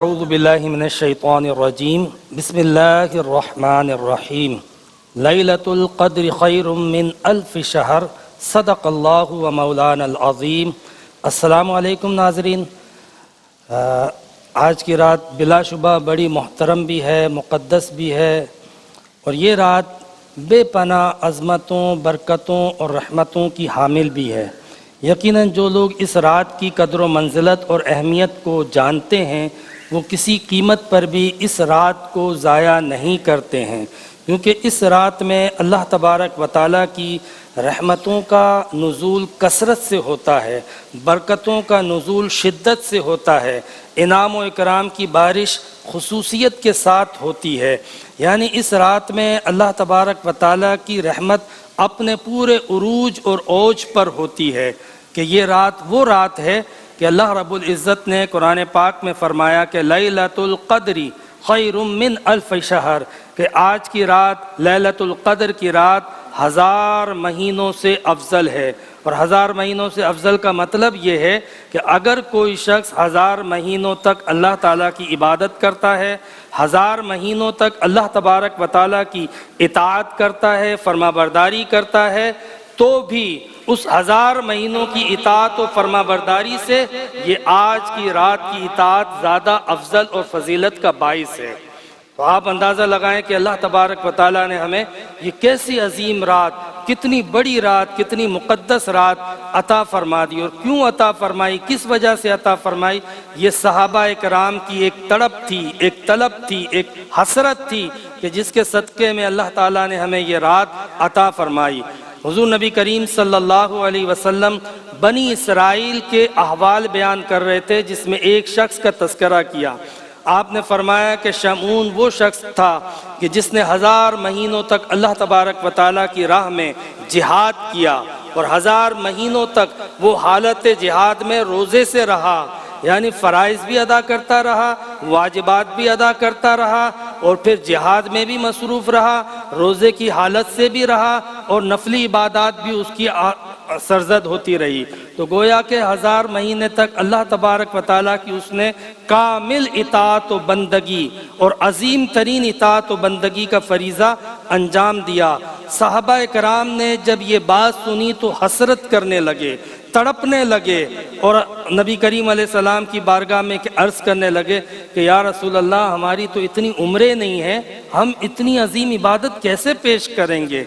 اعوذ باللہ من الشیطان الرجیم بسم اللہ الرحمن الرحیم لیلۃ القدر خیر من الف شہر صدق اللہ و مولانا العظیم۔ السلام علیکم ناظرین، آج کی رات بلا شبہ بڑی محترم بھی ہے، مقدس بھی ہے، اور یہ رات بے پناہ عظمتوں، برکتوں اور رحمتوں کی حامل بھی ہے۔ یقیناً جو لوگ اس رات کی قدر و منزلت اور اہمیت کو جانتے ہیں وہ کسی قیمت پر بھی اس رات کو ضائع نہیں کرتے ہیں، کیونکہ اس رات میں اللہ تبارک و تعالیٰ کی رحمتوں کا نزول کثرت سے ہوتا ہے، برکتوں کا نزول شدت سے ہوتا ہے، انعام و اکرام کی بارش خصوصیت کے ساتھ ہوتی ہے۔ یعنی اس رات میں اللہ تبارک و تعالیٰ کی رحمت اپنے پورے عروج اور اوج پر ہوتی ہے کہ یہ رات وہ رات ہے کہ اللہ رب العزت نے قرآن پاک میں فرمایا کہ لیلۃ القدر خیر من الف شہر، کہ آج کی رات لیلۃ القدر کی رات 1000 مہینوں سے افضل ہے۔ اور 1000 مہینوں سے افضل کا مطلب یہ ہے کہ اگر کوئی شخص 1000 مہینوں تک اللہ تعالیٰ کی عبادت کرتا ہے، 1000 مہینوں تک اللہ تبارک و تعالیٰ کی اطاعت کرتا ہے، فرما برداری کرتا ہے، تو بھی اس 1000 مہینوں کی اطاعت و فرما برداری سے یہ آج کی رات کی اطاعت زیادہ افضل اور فضیلت کا باعث ہے۔ تو آپ اندازہ لگائیں کہ اللہ تبارک و تعالیٰ نے ہمیں یہ کیسی عظیم رات، کتنی بڑی رات، کتنی مقدس رات عطا فرما دی، اور کیوں عطا فرمائی، کس وجہ سے عطا فرمائی۔ یہ صحابہ کرام کی ایک تڑپ تھی، ایک طلب تھی، ایک حسرت تھی کہ جس کے صدقے میں اللہ تعالیٰ نے ہمیں یہ رات عطا فرمائی۔ حضور نبی کریم صلی اللہ علیہ وسلم بنی اسرائیل کے احوال بیان کر رہے تھے، جس میں ایک شخص کا تذکرہ کیا۔ آپ نے فرمایا کہ شمعون وہ شخص تھا کہ جس نے 1000 مہینوں تک اللہ تبارک و تعالیٰ کی راہ میں جہاد کیا، اور 1000 مہینوں تک وہ حالت جہاد میں روزے سے رہا، یعنی فرائض بھی ادا کرتا رہا، واجبات بھی ادا کرتا رہا، اور پھر جہاد میں بھی مصروف رہا، روزے کی حالت سے بھی رہا، اور نفلی عبادات بھی اس کی سرزد ہوتی رہی۔ تو گویا کہ 1000 مہینے تک اللہ تبارک و تعالیٰ کی اس نے کامل اطاعت و بندگی اور عظیم ترین اطاعت و بندگی کا فریضہ انجام دیا۔ صحابہ کرام نے جب یہ بات سنی تو حسرت کرنے لگے، تڑپنے لگے، اور نبی کریم علیہ السلام کی بارگاہ میں عرض کرنے لگے کہ یا رسول اللہ، ہماری تو اتنی عمریں نہیں ہیں، ہم اتنی عظیم عبادت کیسے پیش کریں گے۔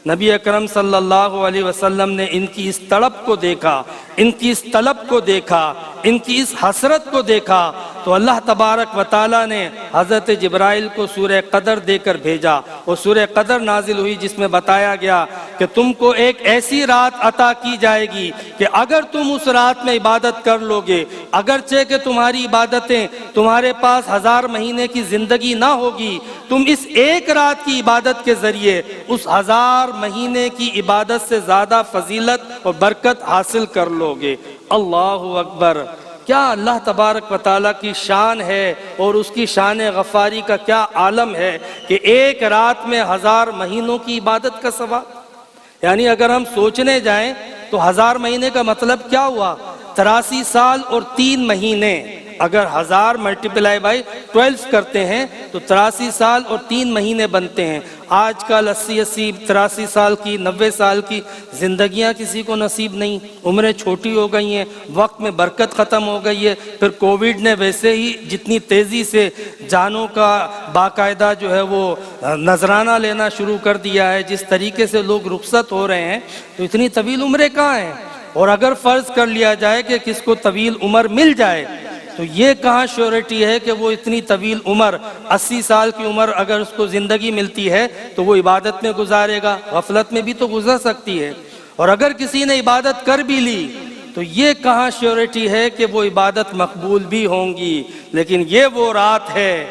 نبی اکرم صلی اللہ علیہ وسلم نے ان کی اس تڑپ کو دیکھا، ان کی اس طلب کو دیکھا، ان کی اس حسرت کو دیکھا، تو اللہ تبارک و تعالیٰ نے حضرت جبرائیل کو سورہ قدر دے کر بھیجا، اور سورہ قدر نازل ہوئی جس میں بتایا گیا کہ تم کو ایک ایسی رات عطا کی جائے گی کہ اگر تم اس رات میں عبادت کر لوگے، اگرچہ کہ تمہاری عبادتیں تمہارے پاس 1000 مہینے کی زندگی نہ ہوگی، تم اس ایک رات کی عبادت کے ذریعے اس 1000 مہینے کی عبادت سے زیادہ فضیلت اور برکت حاصل کر لوگے۔ اللہ اکبر! کیا اللہ تبارک و تعالیٰ کی شان ہے، اور اس کی شان غفاری کا کیا عالم ہے کہ ایک رات میں 1000 مہینوں کی عبادت کا ثواب۔ یعنی اگر ہم سوچنے جائیں تو 1000 مہینے کا مطلب کیا ہوا؟ 83 سال اور 3 مہینے۔ اگر 1000 ملٹیپلائی بائی 12 کرتے ہیں تو 83 سال اور 3 مہینے بنتے ہیں۔ آج کل 80 83 سال کی، 90 سال کی زندگیاں کسی کو نصیب نہیں، عمریں چھوٹی ہو گئی ہیں، وقت میں برکت ختم ہو گئی ہے۔ پھر کووڈ نے ویسے ہی جتنی تیزی سے جانوں کا باقاعدہ جو ہے وہ نذرانہ لینا شروع کر دیا ہے، جس طریقے سے لوگ رخصت ہو رہے ہیں، تو اتنی طویل عمریں کہاں ہیں؟ اور اگر فرض کر لیا جائے کہ کس کو طویل عمر مل جائے تو یہ کہاں شیورٹی ہے کہ وہ اتنی طویل عمر، 80 سال کی عمر اگر اس کو زندگی ملتی ہے تو وہ عبادت میں گزارے گا؟ غفلت میں بھی تو گزر سکتی ہے۔ اور اگر کسی نے عبادت کر بھی لی تو یہ کہاں شیورٹی ہے کہ وہ عبادت مقبول بھی ہوں گی۔ لیکن یہ وہ رات ہے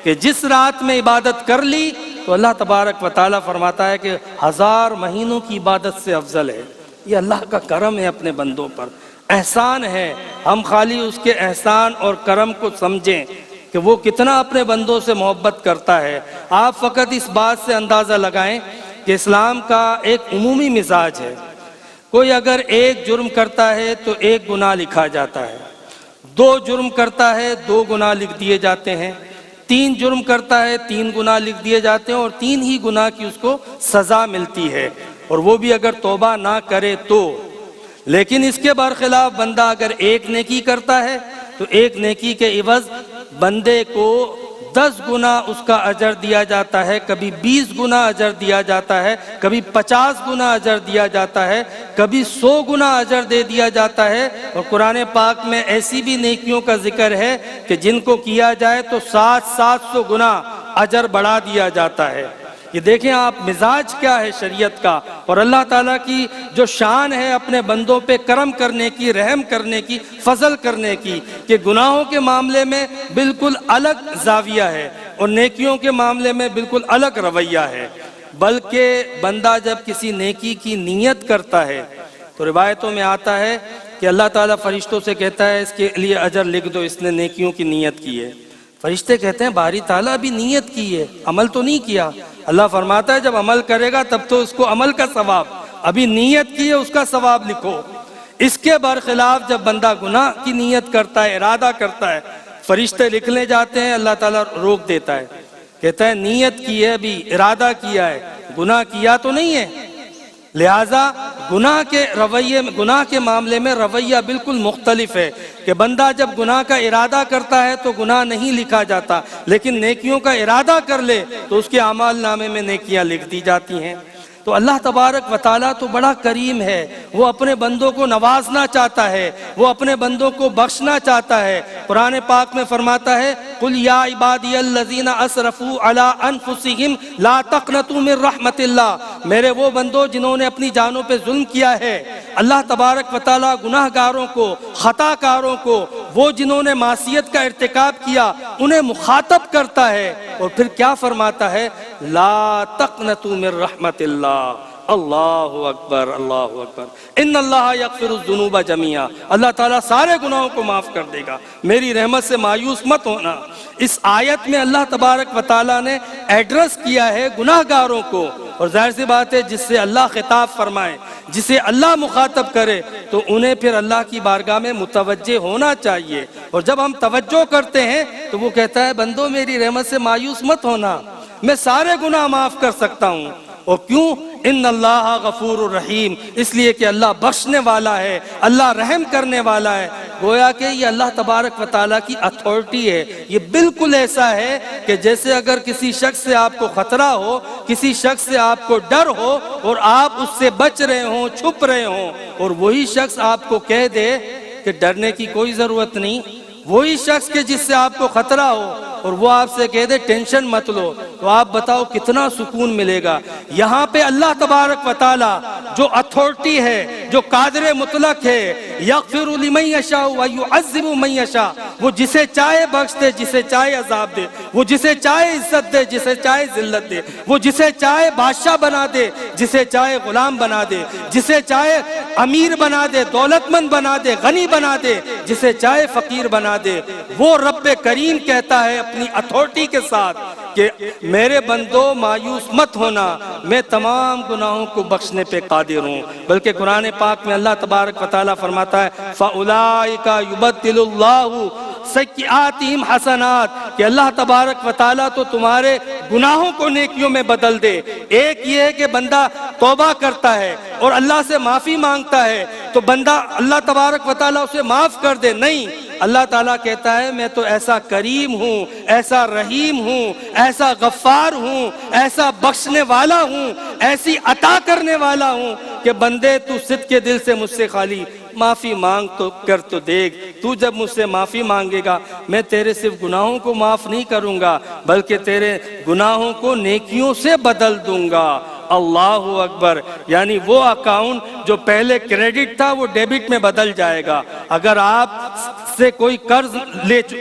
کہ جس رات میں عبادت کر لی تو اللہ تبارک و تعالیٰ فرماتا ہے کہ 1000 مہینوں کی عبادت سے افضل ہے۔ یہ اللہ کا کرم ہے اپنے بندوں پر، احسان ہے۔ ہم خالی اس کے احسان اور کرم کو سمجھیں کہ وہ کتنا اپنے بندوں سے محبت کرتا ہے۔ آپ فقط اس بات سے اندازہ لگائیں کہ اسلام کا ایک عمومی مزاج ہے، کوئی اگر ایک جرم کرتا ہے تو ایک گناہ لکھا جاتا ہے، 2 جرم کرتا ہے 2 گناہ لکھ دیے جاتے ہیں، 3 جرم کرتا ہے 3 گناہ لکھ دیے جاتے ہیں، اور 3 ہی گناہ کی اس کو سزا ملتی ہے، اور وہ بھی اگر توبہ نہ کرے تو۔ لیکن اس کے برخلاف بندہ اگر ایک نیکی کرتا ہے تو ایک نیکی کے عوض بندے کو 10 گنا اس کا اجر دیا جاتا ہے، کبھی 20 گنا اجر دیا جاتا ہے، کبھی 50 گنا اجر دیا جاتا ہے، کبھی 100 گنا اجر دے دیا جاتا ہے۔ اور قرآن پاک میں ایسی بھی نیکیوں کا ذکر ہے کہ جن کو کیا جائے تو 700 گنا اجر بڑھا دیا جاتا ہے۔ یہ دیکھیں آپ مزاج کیا ہے شریعت کا، اور اللہ تعالیٰ کی جو شان ہے اپنے بندوں پہ کرم کرنے کی، رحم کرنے کی، فضل کرنے کی، کہ گناہوں کے معاملے میں بالکل الگ زاویہ ہے اور نیکیوں کے معاملے میں بالکل الگ رویہ ہے۔ بلکہ بندہ جب کسی نیکی کی نیت کرتا ہے تو روایتوں میں آتا ہے کہ اللہ تعالیٰ فرشتوں سے کہتا ہے اس کے لیے اجر لکھ دو، اس نے نیکیوں کی نیت کی ہے۔ فرشتے کہتے ہیں باری تعالیٰ ابھی نیت کی ہے، عمل تو نہیں کیا۔ اللہ فرماتا ہے جب عمل کرے گا تب تو اس کو عمل کا ثواب، ابھی نیت کی ہے اس کا ثواب لکھو۔ اس کے برخلاف جب بندہ گناہ کی نیت کرتا ہے، ارادہ کرتا ہے، فرشتے لکھنے جاتے ہیں، اللہ تعالیٰ روک دیتا ہے، کہتا ہے نیت کی ہے، ابھی ارادہ کیا ہے، گناہ کیا تو نہیں ہے۔ لہٰذا گناہ کے معاملے میں رویہ بالکل مختلف ہے، کہ بندہ جب گناہ کا ارادہ کرتا ہے تو گناہ نہیں لکھا جاتا، لیکن نیکیوں کا ارادہ کر لے تو اس کے اعمال نامے میں نیکیاں لکھ دی جاتی ہیں۔ تو اللہ تبارک و تعالیٰ تو بڑا کریم ہے، وہ اپنے بندوں کو نوازنا چاہتا ہے، وہ اپنے بندوں کو بخشنا چاہتا ہے۔ قرآن پاک میں فرماتا ہے قُلْ يَا عِبَادِيَ الَّذِينَ أَسْرَفُوا عَلَىٰ أَنفُسِهِمْ لَا تَقْنَطُوا مِن رَحْمَتِ اللَّهِ، میرے وہ بندوں جنہوں نے اپنی جانوں پہ ظلم کیا ہے۔ اللہ تبارک و تعالیٰ گناہ گاروں کو، خطا کاروں کو، وہ جنہوں نے معصیت کا ارتکاب کیا انہیں مخاطب کرتا ہے، اور پھر کیا فرماتا ہے لا تقنطوا من رحمت اللہ۔ اللہ اکبر، اللہ اکبر۔ ان اللہ یغفر الذنوب جميعا، اللہ تعالیٰ سارے گناہوں کو معاف کر دے گا، میری رحمت سے مایوس مت ہونا۔ اس آیت میں اللہ تبارک و تعالیٰ نے ایڈریس کیا ہے گناہ گاروں کو، اور ظاہر سی بات ہے جس سے اللہ خطاب فرمائے، جسے اللہ مخاطب کرے تو انہیں پھر اللہ کی بارگاہ میں متوجہ ہونا چاہیے۔ اور جب ہم توجہ کرتے ہیں تو وہ کہتا ہے بندو میری رحمت سے مایوس مت ہونا، میں سارے گناہ معاف کر سکتا ہوں۔ اور کیوں؟ ان اللہ غفور الرحیم، اس لیے کہ اللہ بخشنے والا ہے، اللہ رحم کرنے والا ہے۔ گویا کہ یہ اللہ تبارک و تعالیٰ کی اتھارٹی ہے۔ یہ بالکل ایسا ہے کہ جیسے اگر کسی شخص سے آپ کو خطرہ ہو، کسی شخص سے آپ کو ڈر ہو، اور آپ اس سے بچ رہے ہوں، چھپ رہے ہوں، اور وہی شخص آپ کو کہہ دے کہ ڈرنے کی کوئی ضرورت نہیں، وہی شخص کے جس سے آپ کو خطرہ ہو اور وہ آپ سے کہہ دے ٹینشن مت لو، تو آپ بتاؤ کتنا سکون ملے گا۔ یہاں پہ اللہ تبارک و تعالی جو اتھارٹی ہے، جو قادر مطلق ہے، یغفر لمن یشاء ویعذب من یشاء، وہ جسے چاہے بخش دے، جسے چاہے عذاب دے، وہ جسے چاہے عزت دے، جسے چاہے ذلت دے، وہ جسے چاہے بادشاہ بنا دے، جسے چاہے غلام بنا دے، جسے چاہے امیر بنا دے، دولت مند بنا دے، غنی بنا دے، جسے چاہے فقیر بنا دے۔ وہ رب کریم کہتا ہے اپنی اتھارٹی کے ساتھ کہ میرے بندو مایوس مت ہونا، میں تمام گناہوں کو بخشنے پہ قادر ہوں۔ بلکہ قرآن پاک میں اللہ تبارک و تعالیٰ فرماتا ہے فَأُولَئِكَ يُبَدِّلُ اللَّهُ سیئاتہم حسنات، کہ اللہ تبارک و تعالیٰ تو تمہارے گناہوں کو نیکیوں میں بدل دے۔ ایک یہ ہے کہ بندہ توبہ کرتا ہے اور اللہ سے معافی مانگتا ہے تو بندہ اللہ تبارک و تعالیٰ اسے معاف کر دے، نہیں، اللہ تعالیٰ کہتا ہے میں تو ایسا کریم ہوں، ایسا رحیم ہوں، ایسا غفار ہوں، ایسا بخشنے والا ہوں، ایسی عطا کرنے والا ہوں کہ بندے تو صدق کے دل سے مجھ سے خالی معافی مانگ تو کر تو دیکھ، تو جب مجھ سے معافی مانگے گا میں تیرے صرف گناہوں کو معاف نہیں کروں گا بلکہ تیرے گناہوں کو نیکیوں سے بدل دوں گا۔ اللہ اکبر، یعنی وہ اکاؤنٹ جو پہلے کریڈٹ تھا وہ ڈیبٹ میں بدل جائے گا۔ اگر آپ سے کوئی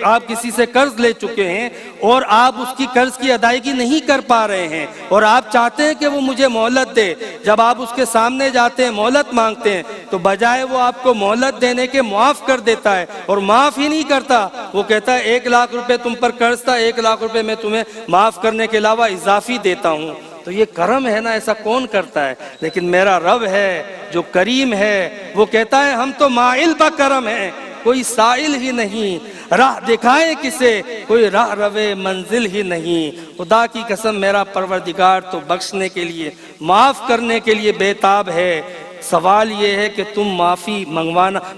آپ کسی سے قرض لے چکے ہیں اور آپ اس کی قرض کی ادائیگی نہیں کر پا رہے ہیں اور آپ چاہتے ہیں کہ وہ مجھے مہلت دے، جب آپ اس کے سامنے جاتے ہیں مہلت مانگتے ہیں تو بجائے وہ آپ کو مہلت دینے کے معاف کر دیتا ہے، اور معاف ہی نہیں کرتا، وہ کہتا ہے 1,00,000 روپے تم پر قرض تھا، 1,00,000 روپے میں تمہیں معاف کرنے کے علاوہ اضافی دیتا ہوں۔ تو یہ کرم ہے نا، ایسا کون کرتا ہے؟ لیکن میرا رب ہے جو کریم ہے، وہ کہتا ہے ہم تو مائل با کرم ہیں، کوئی سائل ہی نہیں، راہ دکھائے کسے کوئی راہ روے منزل ہی نہیں۔ خدا کی قسم میرا پروردگار تو بخشنے کے لیے، معاف کرنے کے لیے بےتاب ہے۔ سوال یہ ہے کہ تم معافی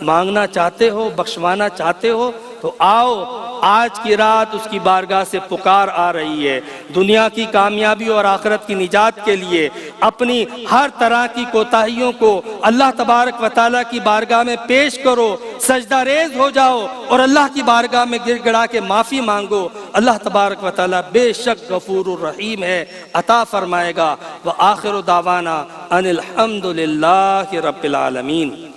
مانگنا چاہتے ہو، بخشوانا چاہتے ہو؟ تو آؤ، آج کی رات اس کی بارگاہ سے پکار آ رہی ہے۔ دنیا کی کامیابی اور آخرت کی نجات کے لیے اپنی ہر طرح کی کوتاہیوں کو اللہ تبارک و تعالیٰ کی بارگاہ میں پیش کرو، سجدہ ریز ہو جاؤ اور اللہ کی بارگاہ میں گر گڑا کے معافی مانگو۔ اللہ تبارک و تعالیٰ بے شک غفور الرحیم ہے، عطا فرمائے گا۔ وآخر دعوانا ان الحمد للہ رب العالمین۔